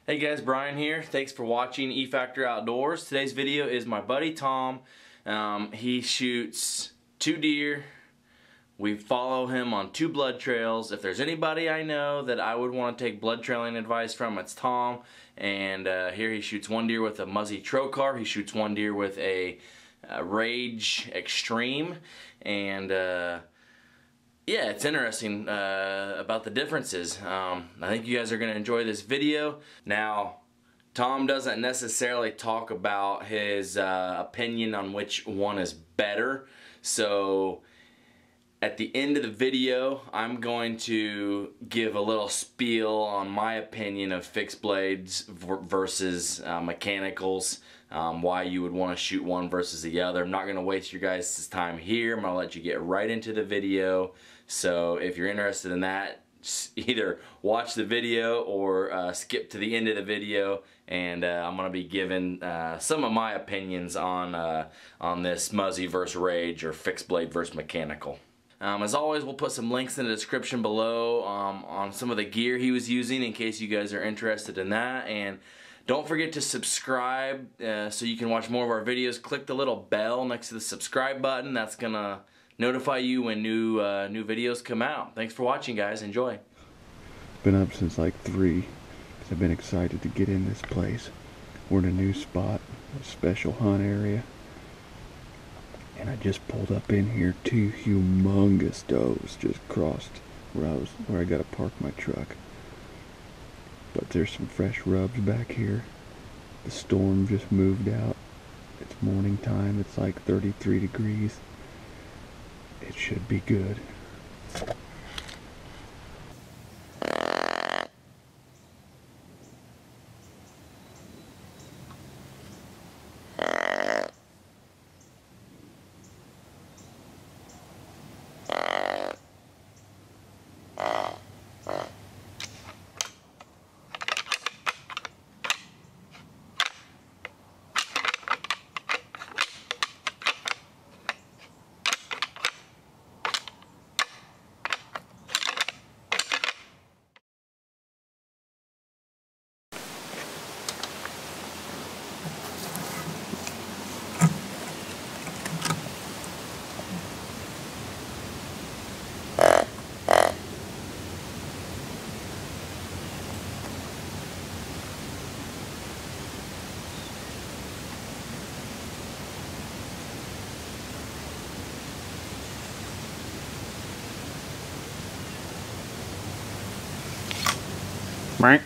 Hey guys, Brian here. Thanks for watching E Factor Outdoors. Today's video is my buddy Tom. He shoots 2 deer. We follow him on 2 blood trails. If there's anybody I know that I would want to take blood trailing advice from, it's Tom. And here he shoots 1 deer with a Muzzy trocar. He shoots 1 deer with a Rage Extreme. And yeah, it's interesting about the differences. I think you guys are going to enjoy this video. Now, Tom doesn't necessarily talk about his opinion on which one is better. So, at the end of the video, I'm going to give a little spiel on my opinion of fixed blades versus mechanicals. Why you would want to shoot one versus the other. I'm not going to waste your guys' time here. I'm going to let you get right into the video. So if you're interested in that, either watch the video or skip to the end of the video, and I'm going to be giving some of my opinions on this Muzzy versus Rage or fixed blade versus mechanical. As always, we'll put some links in the description below on some of the gear he was using in case you guys are interested in that. And don't forget to subscribe so you can watch more of our videos. Click the little bell next to the subscribe button. That's gonna notify you when new videos come out. Thanks for watching, guys. Enjoy. Been up since like 3 because I've been excited to get in this place. We're in a new spot, a special hunt area. And I just pulled up in here. 2 humongous does just crossed where I gotta park my truck. But there's some fresh rubs back here. The storm just moved out. It's morning time. It's like 33 degrees. It should be good. Right.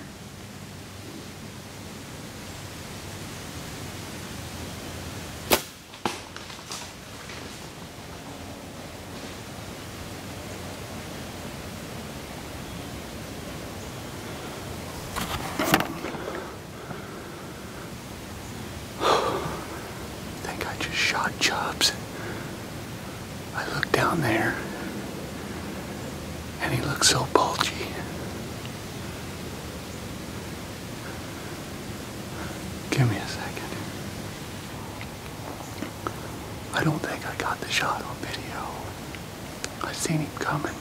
I think I just shot chubs. I looked down there and he looked so bulgy. Give me a second. I don't think I got the shot on video. I seen him coming,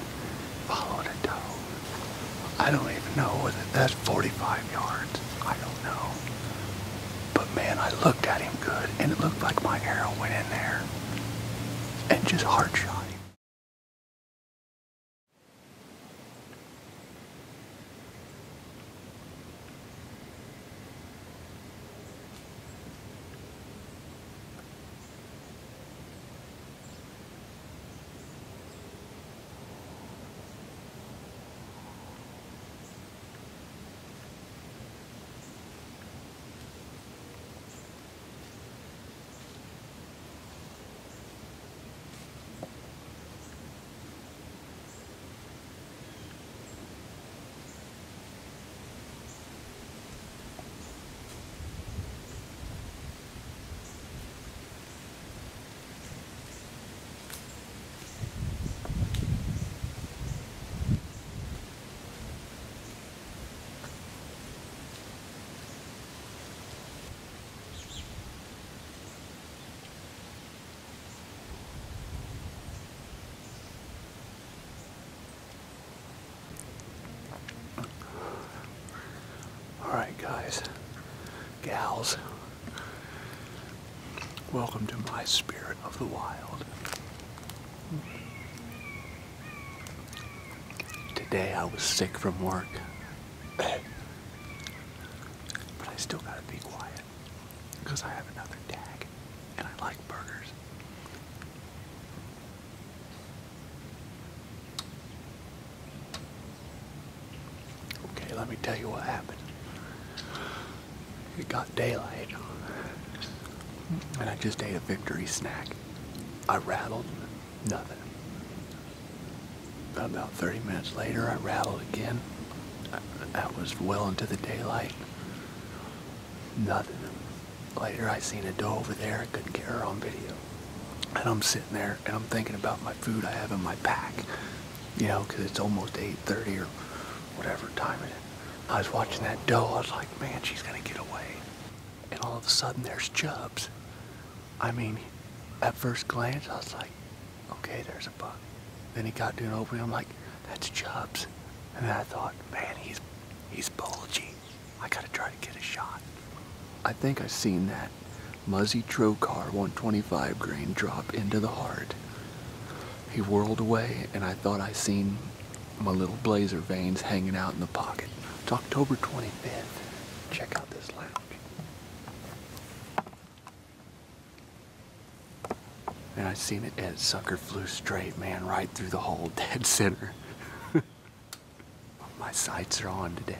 followed a doe. I don't even know whether that's 45 yards. I don't know. But man, I looked at him good, and it looked like my arrow went in there and just hard shot him. gals. Welcome to my spirit of the wild. Today I was sick from work, but I still gotta be quiet because I have another tag and I like burgers. Okay, let me tell you what happened. It got daylight, and I just ate a victory snack. I rattled, nothing. About 30 minutes later, I rattled again. That was well into the daylight. Nothing. Later, I seen a doe over there. I couldn't get her on video. And I'm sitting there, and I'm thinking about my food I have in my pack. You know, because it's almost 8:30 or whatever time it is. I was watching that doe. I was like, man, she's going to get away. And all of a sudden, there's Chubbs. I mean, at first glance, I was like, okay, there's a buck. Then he got to an opening. I'm like, that's Chubbs. And then I thought, man, he's bulgy. I got to try to get a shot. I think I seen that Muzzy Trocar 125 grain drop into the heart. He whirled away, and I thought I seen my little blazer veins hanging out in the pocket. It's October 25th. Check out this lounge. And I seen it, and sucker flew straight, man, right through the hole, dead center. My sights are on today.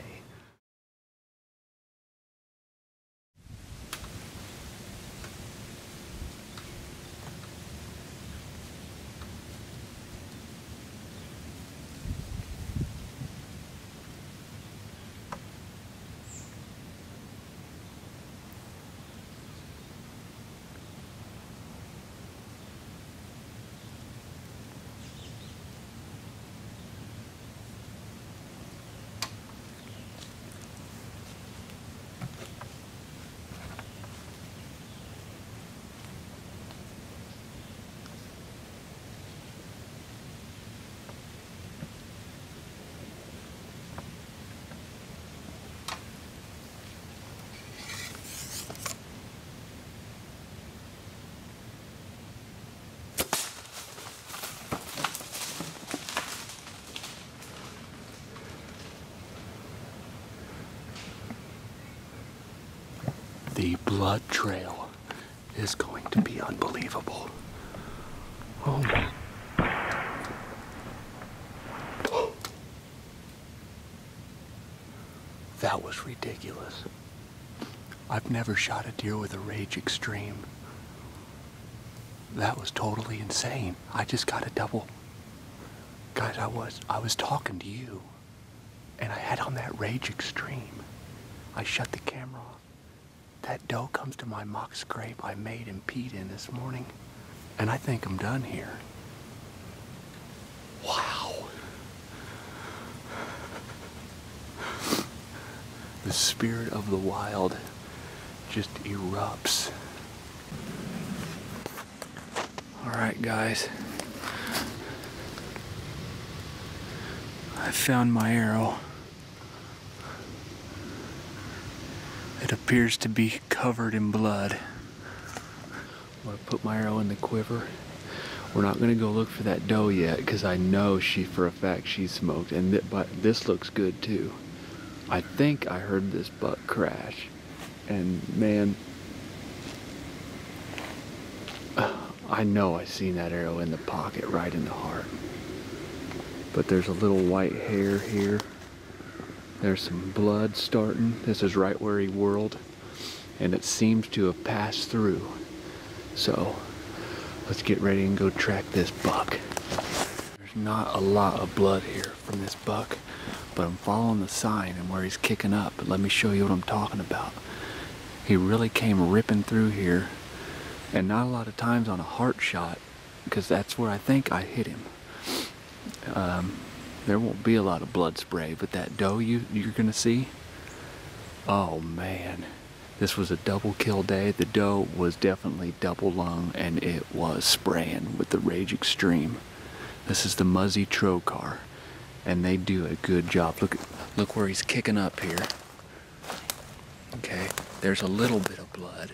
The blood trail is going to be unbelievable. Oh my. That was ridiculous. I've never shot a deer with a Rage Extreme. That was totally insane. I just got a double. Guys, I was talking to you, and I had on that Rage Extreme. I shut the camera off. That doe comes to my mock scrape I made and peed in this morning, and I think I'm done here. Wow. The spirit of the wild just erupts. All right, guys. I found my arrow. It appears to be covered in blood. I'm gonna put my arrow in the quiver. We're not gonna go look for that doe yet, because I know for a fact she smoked, and but this looks good too. I think I heard this buck crash, and man, I know I seen that arrow in the pocket, right in the heart. But there's a little white hair here. There's some blood starting. This is right where he whirled, and it seems to have passed through. So let's get ready and go track this buck. There's not a lot of blood here from this buck, but I'm following the sign and where he's kicking up. But let me show you what I'm talking about. He really came ripping through here, and not a lot of times on a heart shot, because that's where I think I hit him. There won't be a lot of blood spray, but that doe you're gonna see, oh man, this was a double kill day. The doe was definitely double lung, and it was spraying with the Rage Extreme. This is the Muzzy Trocar, and they do a good job. Look where he's kicking up here. Okay, There's a little bit of blood.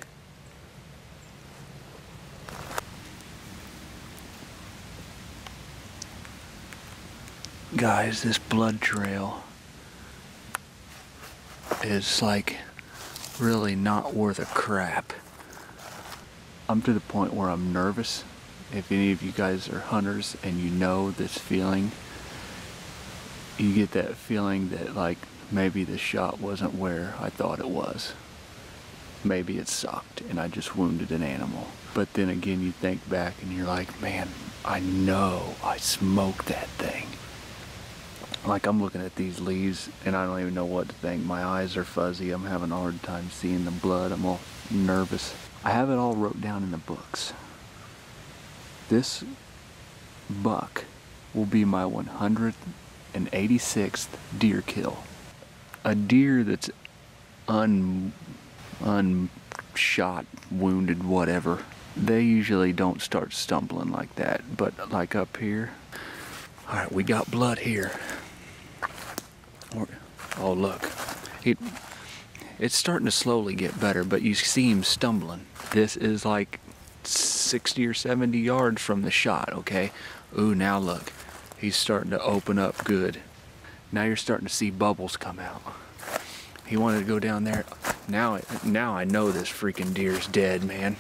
Guys, this blood trail is like really not worth a crap. I'm to the point where I'm nervous. If any of you guys are hunters and you know this feeling, you get that feeling that like maybe the shot wasn't where I thought it was. Maybe it sucked and I just wounded an animal. But then again, you think back and you're like, man, I know I smoked that thing. Like, I'm looking at these leaves and I don't even know what to think. My eyes are fuzzy. I'm having a hard time seeing the blood. I'm all nervous. I have it all wrote down in the books. This buck will be my 186th deer kill. A deer that's unshot, wounded, whatever. They usually don't start stumbling like that. But like up here, all right, we got blood here. Oh, look. It's starting to slowly get better, but you see him stumbling. This is like 60 or 70 yards from the shot, okay? Ooh, now look. He's starting to open up good. Now you're starting to see bubbles come out. He wanted to go down there. Now I know this freaking deer's dead, man.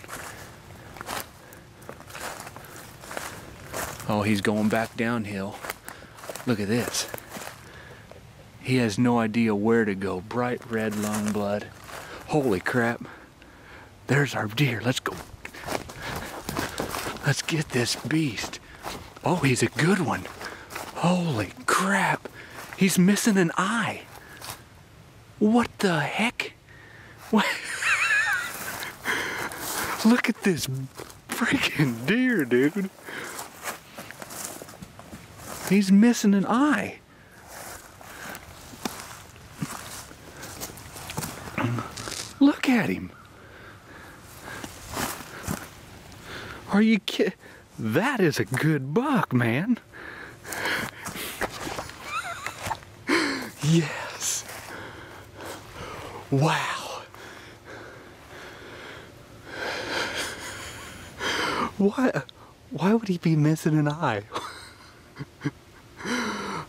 Oh, he's going back downhill. Look at this. He has no idea where to go. Bright red lung blood. Holy crap. There's our deer. Let's go. Let's get this beast. Oh, he's a good one. Holy crap. He's missing an eye. What the heck? What? Look at this freaking deer, dude. He's missing an eye. Look at him. Are you kidding? That is a good buck, man. Yes. Wow. Why would he be missing an eye?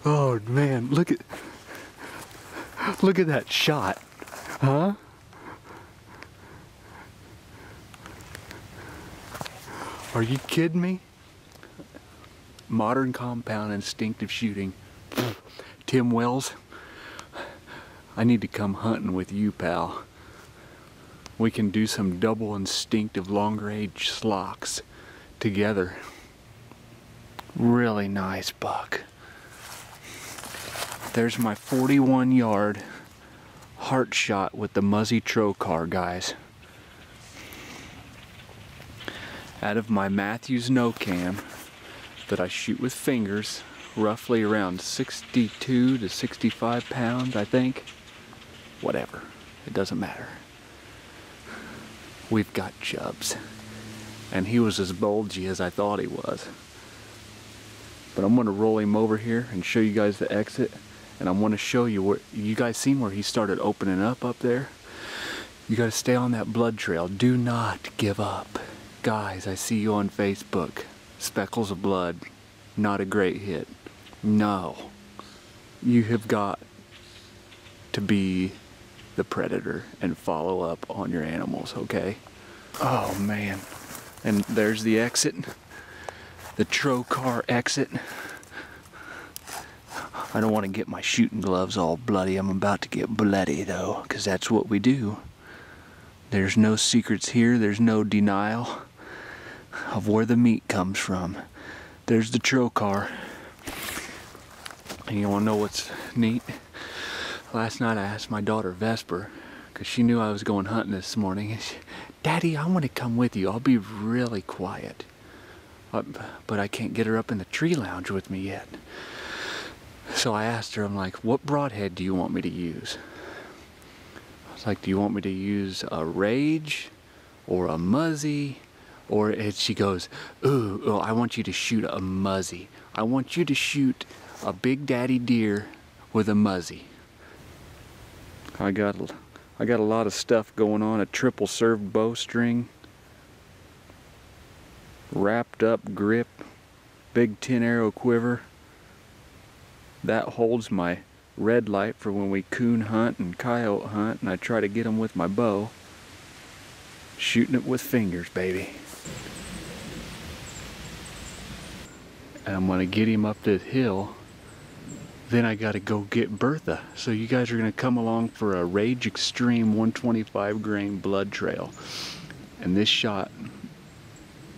Oh man, look at that shot. Huh? Are you kidding me? Modern compound instinctive shooting. Tim Wells, I need to come hunting with you, pal. We can do some double instinctive long range slocks together. Really nice buck. There's my 41 yard heart shot with the Muzzy trocar, guys. Out of my Mathews no cam that I shoot with fingers, roughly around 62 to 65 pounds, I think. Whatever, it doesn't matter. We've got Chubbs, and he was as bulgy as I thought he was. But I'm gonna roll him over here and show you guys the exit, and I'm gonna show you where, you guys seen where he started opening up there? You gotta stay on that blood trail. Do not give up. Guys, I see you on Facebook. Speckles of blood, not a great hit. No, you have got to be the predator and follow up on your animals, okay? Oh man, and there's the exit, the trocar exit. I don't want to get my shooting gloves all bloody. I'm about to get bloody though, because that's what we do. There's no secrets here. There's no denial of where the meat comes from. There's the trocar. And you want to know what's neat? Last night I asked my daughter Vesper, because she knew I was going hunting this morning, and she, Daddy, I want to come with you. I'll be really quiet. But I can't get her up in the tree lounge with me yet. So I asked her, I'm like, what broadhead do you want me to use? I was like, do you want me to use a Rage or a Muzzy? Or she goes, ooh, I want you to shoot a Muzzy. I want you to shoot a big daddy deer with a Muzzy. I got I got a lot of stuff going on. A triple served bowstring, wrapped up grip, big 10 arrow quiver. That holds my red light for when we coon hunt and coyote hunt, and I try to get them with my bow. Shooting it with fingers, baby. And I'm gonna get him up this hill. Then I gotta go get Bertha. So you guys are gonna come along for a Rage Extreme 125 grain blood trail. And this shot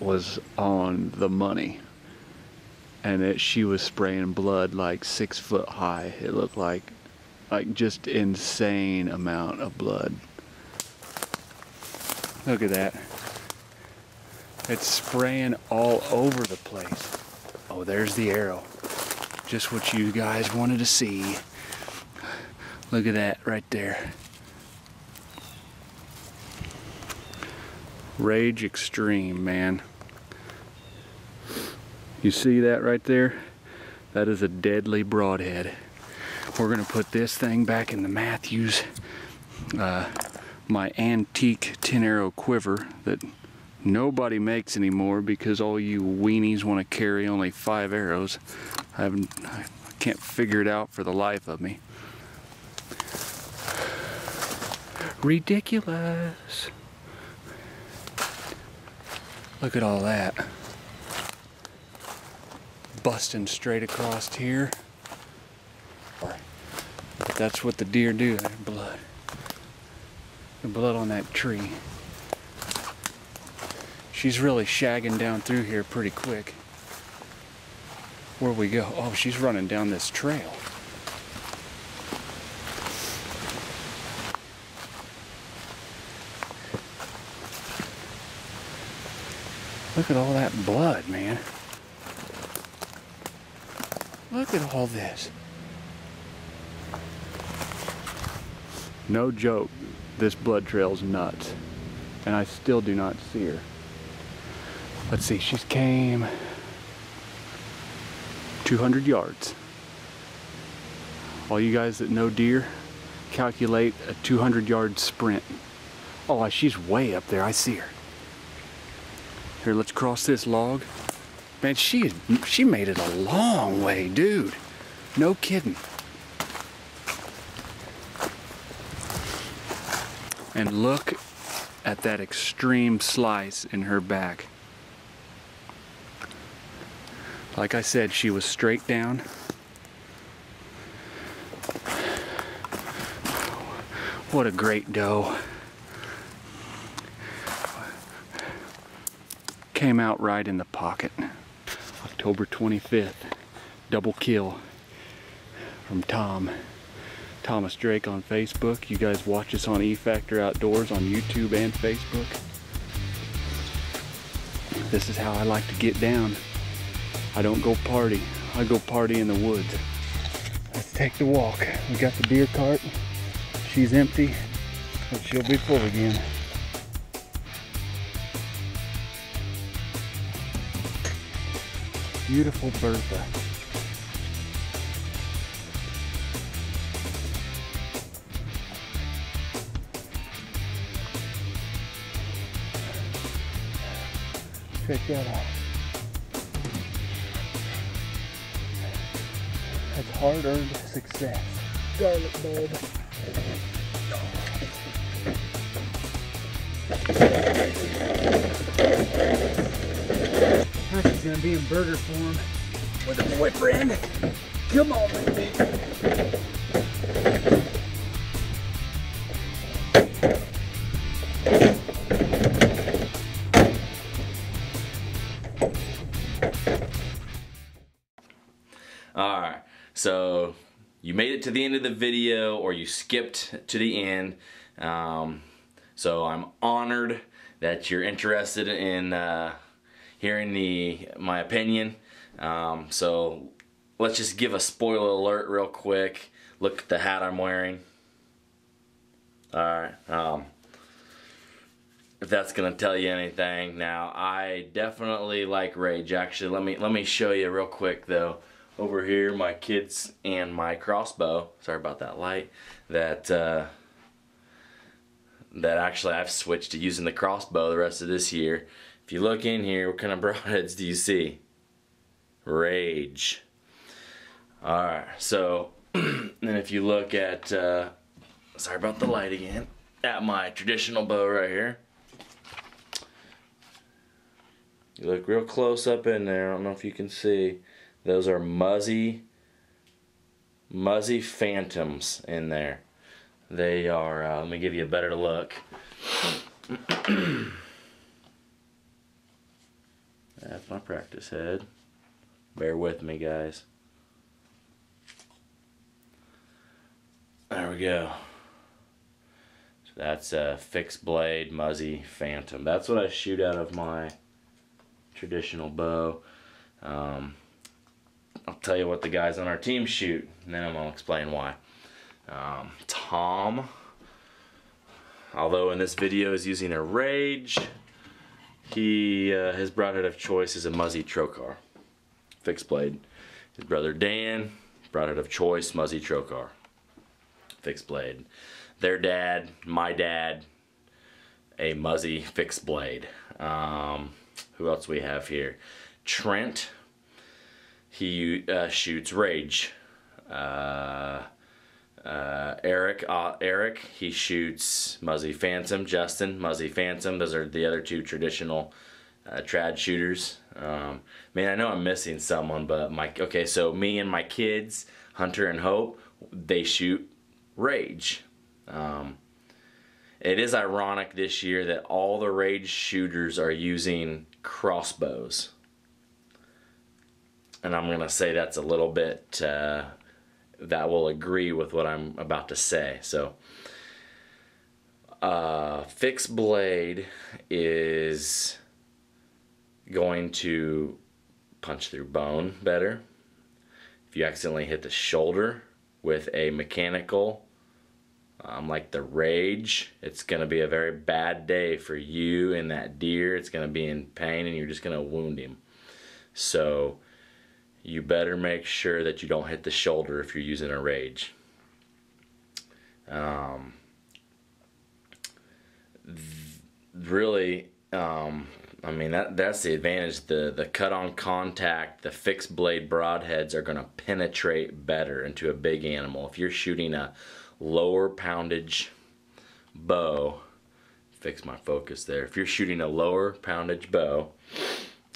was on the money. And she was spraying blood like 6 foot high. It looked like just insane amount of blood. Look at that. It's spraying all over the place. Oh, there's the arrow. Just what you guys wanted to see. Look at that right there. Rage Extreme, man. You see that right there? That is a deadly broadhead. We're gonna put this thing back in the Mathews. My antique 10 arrow quiver that nobody makes anymore because all you weenies want to carry only 5 arrows. I can't figure it out for the life of me. Ridiculous. Look at all that. Busting straight across here. But that's what the deer do. There's blood. The blood on that tree. She's really shagging down through here pretty quick. Where we go? Oh, she's running down this trail. Look at all that blood, man. Look at all this. No joke, this blood trail's nuts. And I still do not see her. Let's see, she's came 200 yards. All you guys that know deer, calculate a 200-yard sprint. Oh, she's way up there, I see her. Here, let's cross this log. Man, she made it a long way, dude. No kidding. And look at that extreme slice in her back. Like I said, she was straight down. What a great doe. Came out right in the pocket. October 25th, double kill from Tom. Thomas Drake on Facebook. You guys watch us on E-Factor Outdoors on YouTube and Facebook. This is how I like to get down. I don't go party. I go party in the woods. Let's take the walk. We got the deer cart. She's empty, but she'll be full again. Beautiful Bertha. Check that out. That's hard-earned success. Garlic bulb. Now she's gonna be in burger form with a boyfriend. Come on, baby. Alright, so you made it to the end of the video or you skipped to the end. So I'm honored that you're interested in hearing my opinion. So let's just give a spoiler alert real quick. Look at the hat I'm wearing. Alright, if that's gonna tell you anything. Now I definitely like Rage. Actually, let me show you real quick though. Over here, my kids and my crossbow. Sorry about that light. That that actually I've switched to using the crossbow the rest of this year. If you look in here, what kind of broadheads do you see? Rage. Alright, so then if you look at, sorry about the light again, at my traditional bow right here. You look real close up in there, I don't know if you can see. Those are Muzzy Phantoms in there. They are, let me give you a better look. That's my practice head. Bear with me, guys. There we go. So that's a fixed blade Muzzy Phantom. That's what I shoot out of my traditional bow. I'll tell you what the guys on our team shoot, and then I'm going to explain why. Tom, although in this video is using a Rage, his broadhead of choice is a Muzzy Trocar, fixed blade. His brother Dan, broadhead of choice, Muzzy Trocar, fixed blade. Their dad, my dad, a Muzzy fixed blade. Who else we have here? Trent, he shoots Rage. Eric, he shoots Muzzy Phantom. Justin, Muzzy Phantom. Those are the other two traditional trad shooters. Man, I know I'm missing someone, but okay, so me and my kids, Hunter and Hope, they shoot Rage. It is ironic this year that all the Rage shooters are using crossbows. And I'm going to say that's a little bit, that will agree with what I'm about to say. So, fixed blade is going to punch through bone better. If you accidentally hit the shoulder with a mechanical, like the Rage, it's going to be a very bad day for you and that deer. It's going to be in pain and you're just going to wound him. So you better make sure that you don't hit the shoulder if you're using a Rage. Really, I mean, that's the advantage. The cut-on contact, the fixed blade broadheads are going to penetrate better into a big animal. If you're shooting a lower poundage bow, fix my focus there. If you're shooting a lower poundage bow,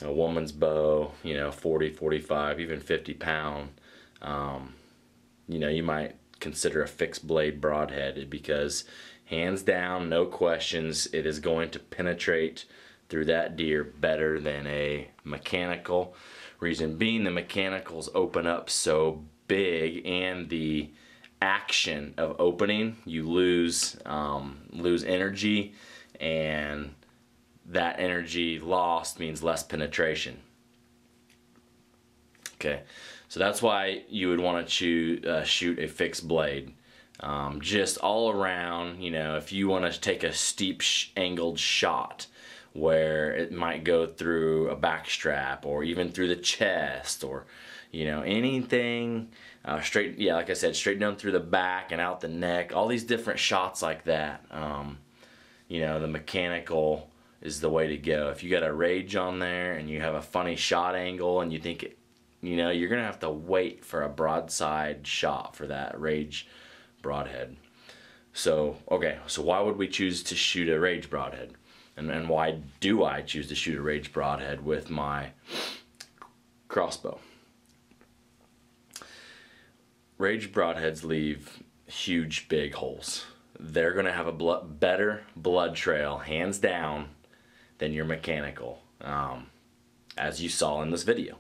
a woman's bow, you know, 40, 45, even 50 pound, you know, you might consider a fixed blade broadhead, because hands down, no questions, it is going to penetrate through that deer better than a mechanical. Reason being, the mechanicals open up so big, and the action of opening, you lose energy, and that energy lost means less penetration. Okay, so that's why you would want to shoot a fixed blade. Just all around, you know, if you want to take a steep angled shot where it might go through a back strap or even through the chest, or, you know, anything straight, yeah, like I said, straight down through the back and out the neck, all these different shots like that, you know, the mechanical is the way to go. If you got a Rage on there and you have a funny shot angle and you think it, you know, you're gonna have to wait for a broadside shot for that Rage broadhead. So, okay, so why would we choose to shoot a Rage broadhead? And why do I choose to shoot a Rage broadhead with my crossbow? Rage broadheads leave huge, big holes. They're gonna have a better blood trail, hands down, than your mechanical, as you saw in this video.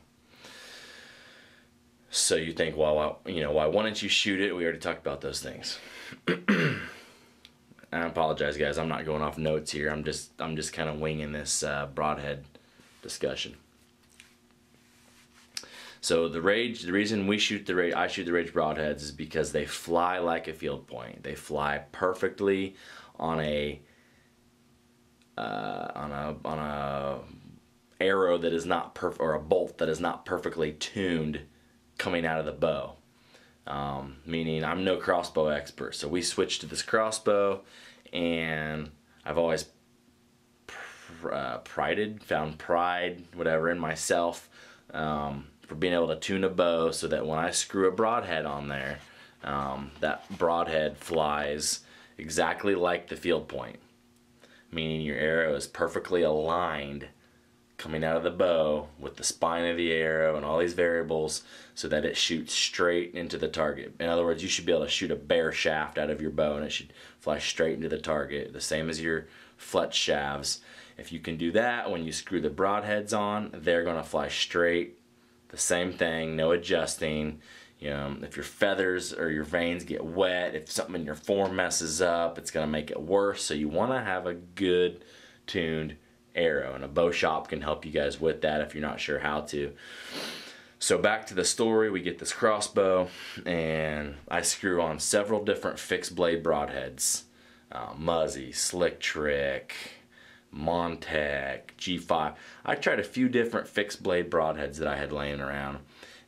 So you think, well, you know, why wouldn't you shoot it? We already talked about those things. I apologize, guys. I'm not going off notes here. I'm just kind of winging this broadhead discussion. So the reason we shoot the Rage, I shoot the Rage broadheads, is because they fly like a field point. They fly perfectly on a arrow that is not or a bolt that is not perfectly tuned coming out of the bow. Meaning, I'm no crossbow expert, so we switched to this crossbow, and I've always found pride, whatever, in myself for being able to tune a bow so that when I screw a broadhead on there, that broadhead flies exactly like the field point, meaning your arrow is perfectly aligned coming out of the bow with the spine of the arrow and all these variables so that it shoots straight into the target. In other words, you should be able to shoot a bare shaft out of your bow and it should fly straight into the target, the same as your fletch shafts. If you can do that, when you screw the broadheads on, they're going to fly straight, the same thing, no adjusting. You know, if your feathers or your vanes get wet, if something in your form messes up, it's going to make it worse. So you want to have a good tuned arrow, and a bow shop can help you guys with that if you're not sure how to. So back to the story, we get this crossbow and I screw on several different fixed blade broadheads, Muzzy, Slick Trick, Montec, G5. I tried a few different fixed blade broadheads that I had laying around,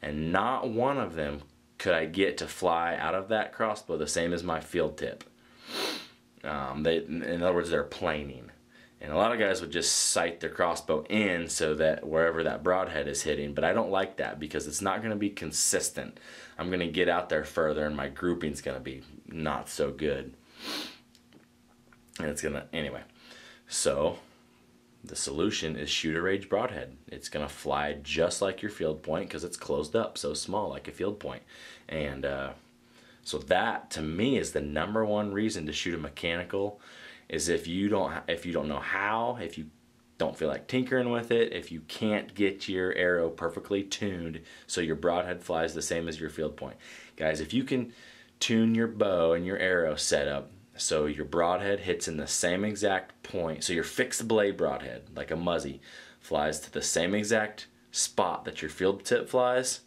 and not one of them could I get to fly out of that crossbow the same as my field tip. In other words, they're planing. And a lot of guys would just sight their crossbow in so that wherever that broadhead is hitting, but I don't like that because it's not going to be consistent. I'm going to get out there further and my grouping's going to be not so good. And it's going to, anyway. So the solution is shoot a range broadhead. It's going to fly just like your field point because it's closed up so small like a field point. And so that to me is the #1 reason to shoot a mechanical. Is if you don't know how, if you don't feel like tinkering with it, if you can't get your arrow perfectly tuned so your broadhead flies the same as your field point. Guys, if you can tune your bow and your arrow setup so your broadhead hits in the same exact point, so your fixed blade broadhead, like a Muzzy, flies to the same exact spot that your field tip flies,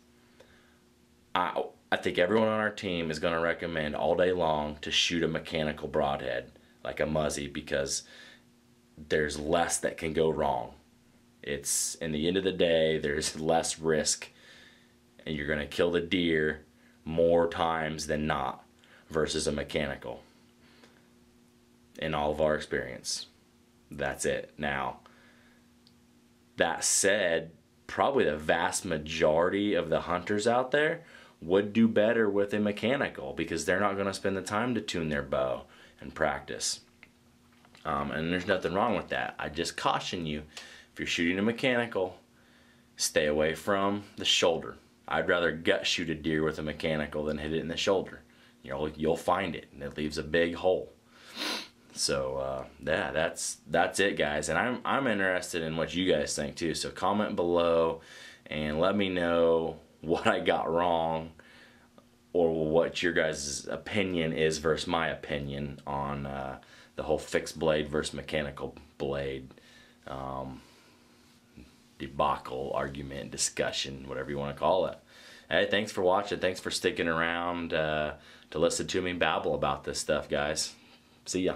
I think everyone on our team is going to recommend all day long to shoot a mechanical broadhead like a Muzzy, because there's less that can go wrong. It's, in the end of the day, there's less risk and you're going to kill the deer more times than not versus a mechanical. In all of our experience, that's it. Now, that said, probably the vast majority of the hunters out there would do better with a mechanical because they're not going to spend the time to tune their bow and practice. And there's nothing wrong with that. I just caution you, if you're shooting a mechanical, stay away from the shoulder. I'd rather gut shoot a deer with a mechanical than hit it in the shoulder. You'll find it, and it leaves a big hole. So yeah, that's it, guys. And I'm interested in what you guys think too. So comment below and let me know what I got wrong, or what your guys' opinion is versus my opinion on the whole fixed blade versus mechanical blade debacle, argument, discussion, whatever you want to call it. Hey, thanks for watching. Thanks for sticking around to listen to me babble about this stuff, guys. See ya.